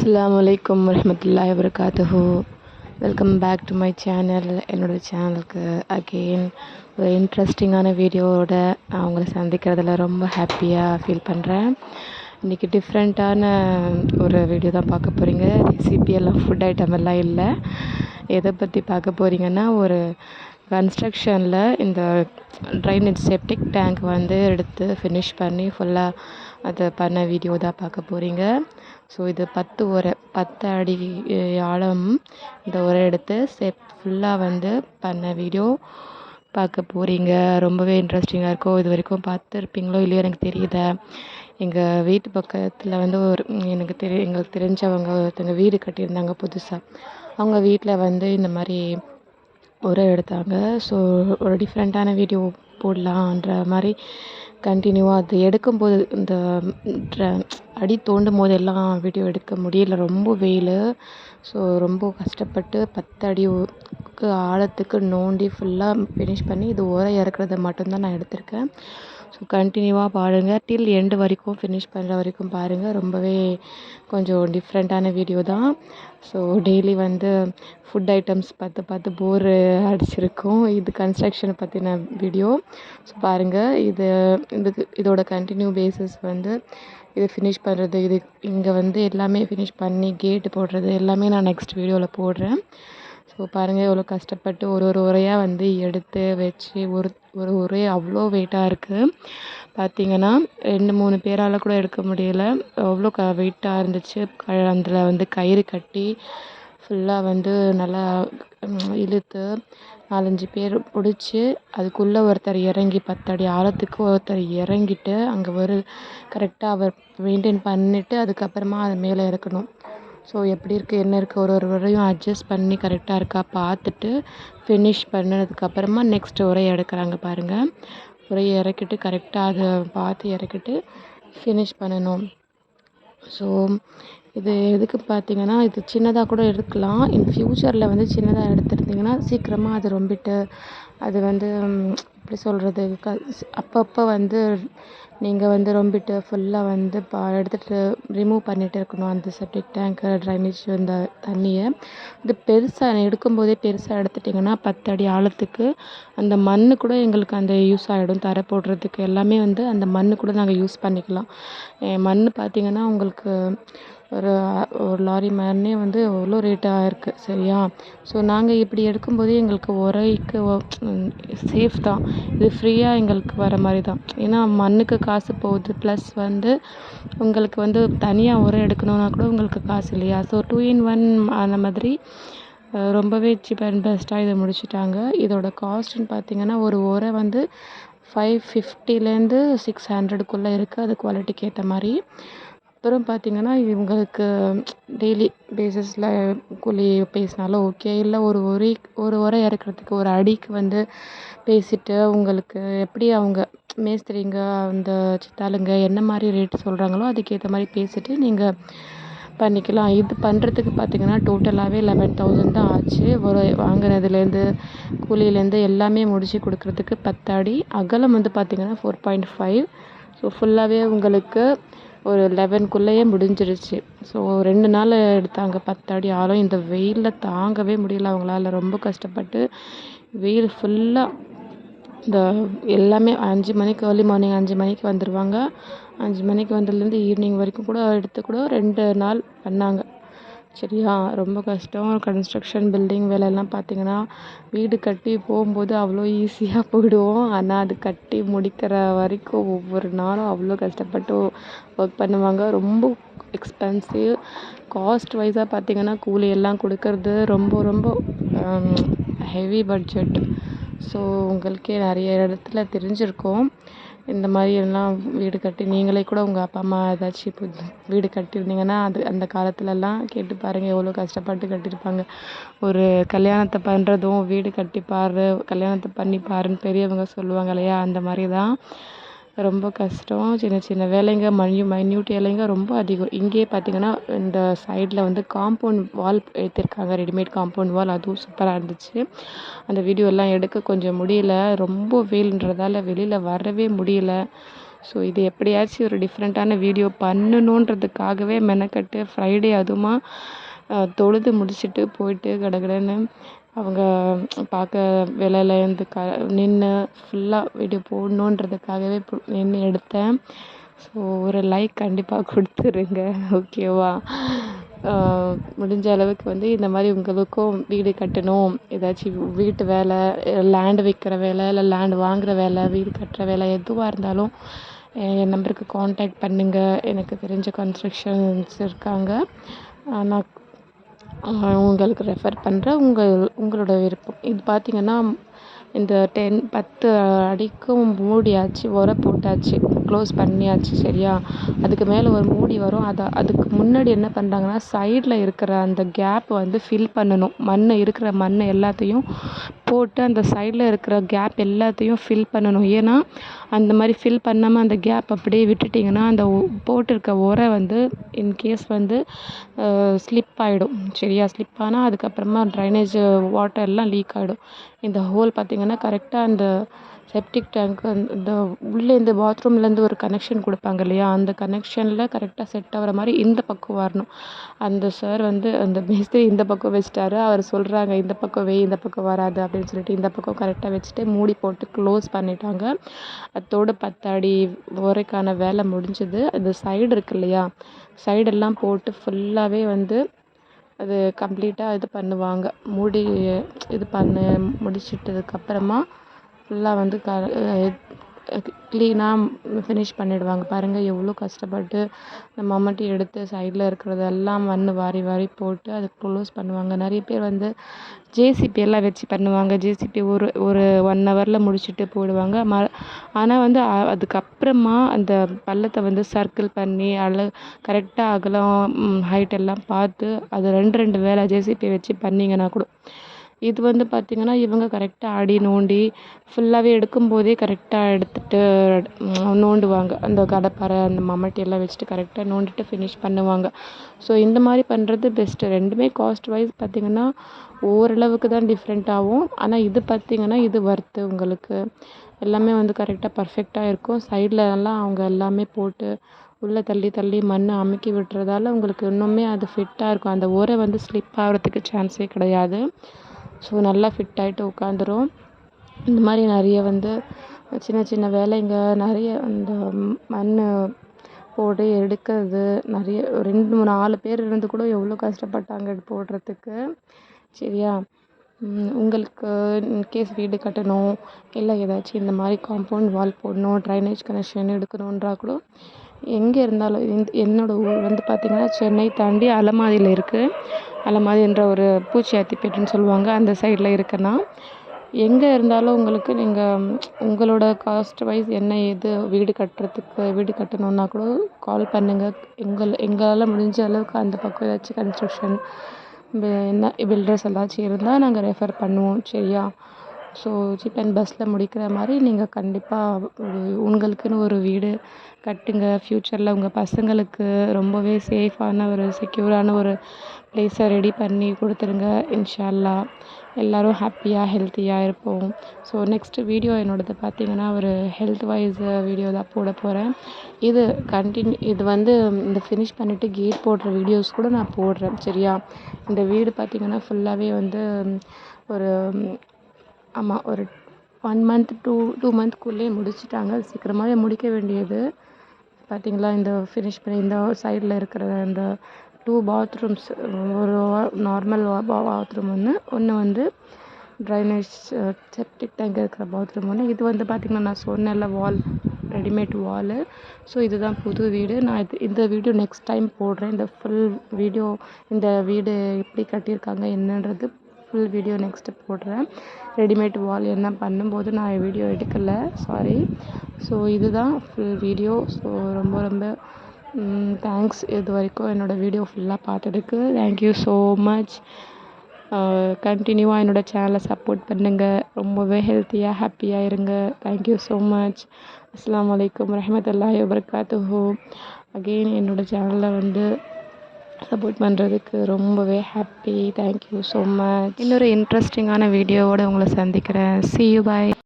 அஸ்ஸலாமு அலைக்கும் வரஹ்மத்துல்லாஹி வபரகாத்துஹு. Welcome back to my channel. என்னோடய சேனலுக்கு அகெயின் ஒரு இன்ட்ரெஸ்டிங்கான வீடியோவோட நான் உங்களை சந்திக்கிறதுல ரொம்ப ஹாப்பியாக ஃபீல் பண்ணுறேன். இன்றைக்கி டிஃப்ரெண்ட்டான ஒரு வீடியோ தான் பார்க்க போகிறீங்க. ரெசிபி எல்லாம் ஃபுட் ஐட்டம் எல்லாம் இல்லை. எதை பற்றி பார்க்க போகிறீங்கன்னா, ஒரு கன்ஸ்ட்ரக்ஷனில் இந்த ட்ரைனேஜ் செப்டிக் டேங்க் வந்து எடுத்து ஃபினிஷ் பண்ணி ஃபுல்லாக அதை பண்ண வீடியோ தான் பார்க்க போகிறீங்க. ஸோ இது 10 அடி ஆழம் இந்த உரை எடுத்து ஃபுல்லாக வந்து பண்ண வீடியோ பார்க்க போகிறீங்க. ரொம்பவே இன்ட்ரெஸ்டிங்காக இருக்கும். இது வரைக்கும் பார்த்துருப்பீங்களோ இல்லையோ எனக்கு தெரியல. எங்கள் வீட்டு பக்கத்தில் வந்து எங்களுக்கு தெரிஞ்சவங்க ஒருத்தங்க வீடு கட்டியிருந்தாங்க புதுசாக. அவங்க வீட்டில் வந்து இந்த மாதிரி உரை எடுத்தாங்க. ஸோ ஒரு டிஃப்ரெண்ட்டான வீடியோ போடலான்ற மாதிரி கண்டினியூவாக அது எடுக்கும்போது இந்த அடி தோண்டும் போது எல்லாம் வீடியோ எடுக்க முடியல, ரொம்ப வெயில். ஸோ ரொம்ப கஷ்டப்பட்டு 10 அடிக்கு ஆழத்துக்கு நோண்டி ஃபுல்லாக ஃபினிஷ் பண்ணி இது உரை இறக்குறத மட்டும்தான் நான் எடுத்திருக்கேன். ஸோ கண்டினியூவாக பாருங்கள், டில் எண்டு வரைக்கும் ஃபினிஷ் பண்ணுற வரைக்கும் பாருங்கள். ரொம்பவே கொஞ்சம் டிஃப்ரெண்ட்டான வீடியோ தான். ஸோ டெய்லி வந்து ஃபுட் ஐட்டம்ஸ் பார்த்து போர் அடிச்சிருக்கும். இது கன்ஸ்ட்ரக்ஷனை பற்றின வீடியோ. ஸோ பாருங்கள், இதோட கண்டினியூ பேசிஸ் வந்து இது ஃபினிஷ் பண்ணுறது, இது இங்கே வந்து எல்லாமே ஃபினிஷ் பண்ணி கேட்டு போடுறது எல்லாமே நான் நெக்ஸ்ட் வீடியோவில் போடுறேன். ஸோ பாருங்கள், எவ்வளோ கஷ்டப்பட்டு ஒரு உரையாக வந்து எடுத்து வச்சு ஒரு உரை அவ்வளோ வெயிட்டாக இருக்குது. பார்த்திங்கன்னா 2-3 பேரால் கூட எடுக்க முடியல, அவ்வளோ வெயிட்டாக இருந்துச்சு. அதில் வந்து கயிறு கட்டி ஃபுல்லாக வந்து நல்லா இழுத்து 4-5 பேர் பிடிச்சி அதுக்குள்ளே ஒருத்தர் இறங்கி 10 அடி ஆழத்துக்கு ஒருத்தர் இறங்கிட்டு அங்கே கரெக்டாக அவர் மெயின்டைன் பண்ணிவிட்டு அதுக்கப்புறமா அது மேலே இறக்கணும். ஸோ எப்படி இருக்குது என்ன இருக்குது ஒரு உரையும் அட்ஜஸ்ட் பண்ணி கரெக்டாக இருக்கா பார்த்துட்டு ஃபினிஷ் பண்ணதுக்கப்புறமா நெக்ஸ்ட் உரையை எடுக்கிறாங்க பாருங்கள். உரையை இறக்கிட்டு கரெக்டாக அதை பார்த்து இறக்கிட்டு ஃபினிஷ் பண்ணணும். ஸோ இது எதுக்கு பார்த்திங்கன்னா, இது சின்னதாக கூட எடுக்கலாம். இன் ஃப்யூச்சரில் வந்து சின்னதாக எடுத்துருந்திங்கன்னா சீக்கிரமாக அது ரொம்பிட்டு அது வந்து எப்படி சொல்கிறது, அப்பப்போ வந்து நீங்கள் வந்து ரொம்பிட்டு ஃபுல்லாக வந்து எடுத்துகிட்டு ரிமூவ் பண்ணிகிட்டு இருக்கணும் அந்த செப்டிக் டேங்க்கு ட்ரைனேஜ் இந்த தண்ணியை. இது பெருசாக எடுக்கும்போதே பெருசாக எடுத்துட்டிங்கன்னா 10 அடி ஆழத்துக்கு அந்த மண் கூட எங்களுக்கு அந்த யூஸ் ஆகிடும். தரை போடுறதுக்கு எல்லாமே வந்து அந்த மண் கூட நாங்கள் யூஸ் பண்ணிக்கலாம். மண் பார்த்திங்கன்னா உங்களுக்கு ஒரு லாரி மண்ணே வந்து எவ்வளோ ரேட்டாக இருக்குது, சரியா? ஸோ நாங்கள் இப்படி எடுக்கும்போதே எங்களுக்கு உரைக்கு சேஃப் தான். இது ஃப்ரீயாக எங்களுக்கு வர மாதிரி தான். ஏன்னா மண்ணுக்கு காசு போகுது, ப்ளஸ் வந்து உங்களுக்கு வந்து தனியாக உரை எடுக்கணுன்னா கூட உங்களுக்கு காசு இல்லையா? ஸோ 2 in 1 அந்த மாதிரி ரொம்பவே சீப் அண்ட் பெஸ்ட்டாக இதை முடிச்சுட்டாங்க. இதோட காஸ்ட்டுன்னு பார்த்திங்கன்னா ஒரு உரை வந்து 550லேருந்து 600க்குள்ளே இருக்குது, அது குவாலிட்டிக்கு ஏற்ற மாதிரி. அப்புறம் பார்த்திங்கன்னா இவங்களுக்கு டெய்லி பேசிஸில் கூலி பேசினாலும் ஓகே, இல்லை ஒரு உரை இறக்குறதுக்கு ஒரு அடிக்கு வந்து பேசிவிட்டு உங்களுக்கு எப்படி அவங்க மேஸ்திரிங்க அந்த சித்தாளுங்க என்ன மாதிரி ரேட்டு சொல்கிறாங்களோ அதுக்கேற்ற மாதிரி பேசிவிட்டு நீங்கள் பண்ணிக்கலாம். இது பண்ணுறதுக்கு பார்த்திங்கன்னா டோட்டலாகவே 11,000 தான் ஆச்சு. ஒரு வாங்கினதுலேருந்து கூலியிலேருந்து எல்லாமே முடித்து கொடுக்குறதுக்கு 10 அடி அகலம் வந்து பார்த்திங்கன்னா 4.5. ஸோ ஃபுல்லாகவே உங்களுக்கு ஒரு 11க்குள்ளேயே முடிஞ்சிருச்சு. ஸோ 2 நாள் எடுத்தாங்க 10 அடி ஆழம். இந்த வெயிலில் தாங்கவே முடியல அவங்களால, ரொம்ப கஷ்டப்பட்டு வெயில் ஃபுல்லாக இந்த எல்லாமே 5 மணிக்கு ஏர்லி மார்னிங் 5 மணிக்கு வந்துடுவாங்க. 5 மணிக்கு வந்ததுலேருந்து ஈவினிங் வரைக்கும் கூட எடுத்து கூட 2 நாள் பண்ணாங்க, சரியா? ரொம்ப கஷ்டம். கன்ஸ்ட்ரக்ஷன் பில்டிங் வேலையெல்லாம் பார்த்திங்கன்னா வீடு கட்டி போகும்போது அவ்வளோ ஈஸியாக போயிடுவோம். ஆனால் அது கட்டி முடிக்கிற வரைக்கும் ஒவ்வொரு நாளும் அவ்வளோ கஷ்டப்பட்டு ஒர்க் பண்ணுவாங்க. ரொம்ப எக்ஸ்பென்சிவ். காஸ்ட் வைஸாக பார்த்திங்கன்னா கூலி எல்லாம் கொடுக்கறது ரொம்ப ரொம்ப ஹெவி பட்ஜெட். ஸோ உங்களுக்கே நிறைய இடத்துல தெரிஞ்சிருக்கும். இந்த மாதிரி எல்லாம் வீடு கட்டி நீங்களே கூட உங்கள் அப்பா அம்மா ஏதாச்சும் வீடு கட்டியிருந்தீங்கன்னா அந்த காலத்துலலாம் கேட்டு பாருங்கள் எவ்வளோ கஷ்டப்பட்டு கட்டியிருப்பாங்க. ஒரு கல்யாணத்தை பண்ணுறதும் வீடு கட்டி பாரு, கல்யாணத்தை பண்ணி பாருன்னு பெரியவங்க சொல்லுவாங்க இல்லையா, அந்த மாதிரி தான். ரொம்ப கஷ்டம். சின்ன சின்ன வேலைங்க மைன்யூட் வேலைங்க ரொம்ப அதிகம். இங்கேயே பார்த்திங்கன்னா இந்த சைடில் வந்து காம்பவுண்ட் வால் ஏற்றிருக்காங்க, ரெடிமேட் காம்பவுண்ட் வால். அதுவும் சூப்பராக இருந்துச்சு. அந்த வீடியோலாம் எடுக்க கொஞ்சம் முடியல, ரொம்ப வெயில்ன்றதால வெளியில் வரவே முடியல. ஸோ இது எப்படியாச்சும் ஒரு டிஃப்ரெண்ட்டான வீடியோ பண்ணணுன்றதுக்காகவே மெனக்கட்டு ஃப்ரைடே அதுவுமா தொழுது முடிச்சுட்டு போயிட்டு கடகடன்னு அவங்க பார்க்க வேலையிலேருந்து நின்று ஃபுல்லாக வீடியோ போடணுன்றதுக்காகவே நின்று எடுத்தேன். ஸோ ஒரு லைக் கண்டிப்பாக கொடுத்துருங்க, ஓகேவா? முடிஞ்ச அளவுக்கு வந்து இந்த மாதிரி உங்களுக்கும் வீடு கட்டணும், ஏதாச்சும் வீட்டு வேலை, லேண்டு விற்கிற வேலை, இல்லை லேண்டு வாங்குகிற வேலை, வீடு கட்டுற வேலை எதுவாக இருந்தாலும் என் நம்பருக்கு காண்டாக்ட் பண்ணுங்கள். எனக்கு தெரிஞ்ச கன்ஸ்ட்ரக்ஷன்ஸ் இருக்காங்க, நான் உங்களுக்கு ரெஃபர் பண்ணுறேன். உங்களோட விருப்பம். இது பார்த்திங்கன்னா இந்த 10 அடிக்கும் மூடியாச்சு, உரை போட்டாச்சு, க்ளோஸ் பண்ணியாச்சு, சரியா? அதுக்கு மேலே ஒரு மூடி வரும். அதுக்கு முன்னாடி என்ன பண்ணுறாங்கன்னா சைடில் இருக்கிற அந்த கேப் வந்து ஃபில் பண்ணணும். இருக்கிற மண் எல்லாத்தையும் போட்டு அந்த சைடில் இருக்கிற கேப் எல்லாத்தையும் ஃபில் பண்ணணும். ஏன்னா அந்த மாதிரி ஃபில் பண்ணாமல் அந்த கேப் அப்படியே விட்டுட்டிங்கன்னா அந்த போட்டிருக்க உரை வந்து இன்கேஸ் வந்து ஸ்லிப் ஆகிடும், சரியா? ஸ்லிப் ஆனால் அதுக்கப்புறமா ட்ரைனேஜ் வாட்டர்லாம் லீக் ஆகிடும். இந்த ஹோல் பார்த்திங்கன்னா கரெக்டாக அந்த செப்டிக் டேங்க் இந்த உள்ளே இந்த பாத்ரூம்லேருந்து ஒரு கனெக்ஷன் கொடுப்பாங்க இல்லையா, அந்த கனெக்ஷனில் கரெக்டாக செட் ஆகிற மாதிரி இந்த பக்கம் வரணும். அந்த சார் வந்து அந்த மேஸ்திரி இந்த பக்கம் வச்சிட்டாரு. அவர் சொல்கிறாங்க இந்த பக்கம் இந்த பக்கம் வராது அப்படின்னு சொல்லிட்டு இந்த பக்கம் கரெக்டாக வச்சுட்டு மூடி போட்டு க்ளோஸ் பண்ணிட்டாங்க. அதோட 10 அடி உரைக்கான வேலை முடிஞ்சுது. அந்த சைடு இருக்கு இல்லையா, சைடெல்லாம் போட்டு ஃபுல்லாகவே வந்து அது கம்ப்ளீட்டாக இது பண்ணுவாங்க. மூடி இது முடிச்சிட்டதுக்கப்புறமா ஃபுல்லாக வந்து க்ளீனாக ஃபினிஷ் பண்ணிவிடுவாங்க. பாருங்கள் எவ்வளோ கஷ்டப்பட்டு மம்மட்டி எடுத்து சைடில் இருக்கிறதெல்லாம் மண் வாரி வாரி போட்டு அதை க்ளோஸ் பண்ணுவாங்க. நிறைய பேர் வந்து ஜேசிபி எல்லாம் வச்சு பண்ணுவாங்க. ஜேசிபி ஒரு 1 ஹவரில் முடிச்சுட்டு போயிடுவாங்க. ஆனால் வந்து அதுக்கப்புறமா அந்த பள்ளத்தை வந்து சர்க்கிள் பண்ணி கரெக்டாக அகலம் ஹைட் எல்லாம் பார்த்து அது 2 வேலை ஜேசிபி வச்சு பண்ணிங்கன்னா கூட இது வந்து பார்த்திங்கன்னா இவங்க கரெக்டாக அடி நோண்டி ஃபுல்லாகவே எடுக்கும்போதே கரெக்டாக எடுத்துகிட்டு நோண்டுவாங்க. அந்த கடப்பாரை அந்த மம்மட்டி எல்லாம் வச்சுட்டு கரெக்டாக நோண்டிட்டு ஃபினிஷ் பண்ணுவாங்க. ஸோ இந்த மாதிரி பண்ணுறது பெஸ்ட்டு. ரெண்டுமே காஸ்ட் வைஸ் பார்த்திங்கன்னா ஓரளவுக்கு தான் டிஃப்ரெண்ட் ஆகும். ஆனால் இது பார்த்திங்கன்னா இது ஒர்த்து உங்களுக்கு. எல்லாமே வந்து கரெக்டாக பர்ஃபெக்டாக இருக்கும். சைட்லலாம் அவங்க எல்லாமே போட்டு உள்ளே தள்ளி மண் அமுக்கி விட்டுறதால உங்களுக்கு இன்னுமே அது ஃபிட்டாக இருக்கும். அந்த உரை வந்து ஸ்லிப் ஆகிறதுக்கு சான்ஸே கிடையாது. ஸோ நல்லா ஃபிட் ஆகிட்டு உட்காந்துரும். இந்த மாதிரி நிறைய வந்து சின்ன வேலைங்க நிறைய இந்த மண் போட்டு எடுக்கிறது நிறைய 2 4 பேர் இருந்து கூட எவ்வளோ கஷ்டப்பட்டாங்க இது போடுறதுக்கு, சரியா? உங்களுக்கு இன்கேஸ் வீடு கட்டணும், இல்லை ஏதாச்சும் இந்த மாதிரி காம்பவுண்ட் வால் போடணும், ட்ரைனேஜ் கனெக்ஷன் எடுக்கணுன்றா கூட எங்கே இருந்தாலும் என்னோடய ஊர் வந்து பார்த்திங்கன்னா சென்னை தாண்டி அலமாதியில் இருக்குது. அலமாதின்ற ஒரு பூச்சியாத்திப்பேட்டைன்னு சொல்லுவாங்க, அந்த சைடில் இருக்குன்னா எங்கே இருந்தாலும் உங்களுக்கு நீங்கள் உங்களோட காஸ்ட் வைஸ் என்ன ஏது வீடு கட்டணுன்னா கூட கால் பண்ணுங்கள். எங்களால் முடிஞ்ச அளவுக்கு அந்த பக்கம் ஏதாச்சும் கன்ஸ்ட்ரக்ஷன் என்ன பில்டர்ஸ் ஏதாச்சும் இருந்தால் நாங்கள் ரெஃபர் பண்ணுவோம், சரியா? ஸோ சீப் அண்ட் பெஸ்ட்டில் முடிக்கிற மாதிரி நீங்கள் கண்டிப்பாக உங்களுக்குன்னு ஒரு வீடு கட்டுங்க. ஃப்யூச்சரில் உங்கள் பசங்களுக்கு ரொம்பவே சேஃபான ஒரு செக்யூரான ஒரு ப்ளேஸை ரெடி பண்ணி கொடுத்துருங்க. இன்ஷா அல்லாஹ் எல்லோரும் ஹாப்பியாக ஹெல்த்தியாக இருப்போம். ஸோ நெக்ஸ்ட்டு வீடியோ என்னோடது பார்த்திங்கன்னா ஒரு ஹெல்த் வைஸ் வீடியோ தான் போட போகிறேன். இது வந்து இந்த ஃபினிஷ் பண்ணிவிட்டு கேட் போடுற வீடியோஸ் கூட நான் போடுறேன், சரியா? இந்த வீடு பார்த்திங்கன்னா ஃபுல்லாகவே வந்து ஒரு ஒரு 1 மந்த் 2 மந்த்க்குள்ளேயே முடிச்சிட்டாங்க. சீக்கிரமாகவே முடிக்க வேண்டியது. பார்த்திங்களா, இந்த ஃபினிஷ் பண்ணி இந்த சைடில் இருக்கிற அந்த 2 பாத்ரூம்ஸ், ஒரு நார்மல் பாத்ரூம் ஒன்று வந்து ட்ரைனேஜ் செப்டிக் டேங்க் இருக்கிற பாத்ரூம் ஒன்று. இது வந்து பார்த்திங்கன்னா நான் சொன்னேன்ல ரெடிமேட் வாலு. ஸோ இதுதான் புது வீடு. நான் இந்த வீடியோ நெக்ஸ்ட் டைம் போடுறேன். இந்த ஃபுல் வீடியோ இந்த வீடு எப்படி கட்டியிருக்காங்க என்னன்றது ஃபுல் வீடியோ நெக்ஸ்ட்டு போடுறேன். ரெடிமேட் வால் என்ன பண்ணும்போது நான் வீடியோ எடுக்கலை, சாரி. ஸோ இதுதான் ஃபுல் வீடியோ. ஸோ ரொம்ப தேங்க்ஸ் இது வரைக்கும் என்னோடய வீடியோ ஃபுல்லாக பார்த்ததுக்கு. Thank you so much. கண்டினியூவாக என்னோடய சேனலை சப்போர்ட் பண்ணுங்கள். ரொம்பவே ஹெல்த்தியாக ஹாப்பியாக இருங்க. Thank you so much. அஸ்ஸலாமு அலைக்கும் வரஹ்மத்துல்லாஹி வபரகாத்துஹு. அகெயின் என்னோடய சேனலை வந்து சப்போர்ட் பண்ணுறதுக்கு ரொம்பவே ஹாப்பி. Thank you so much. இன்னொரு இன்ட்ரெஸ்டிங்கான வீடியோவோடு உங்களை சந்திக்கிறேன். see you, bye.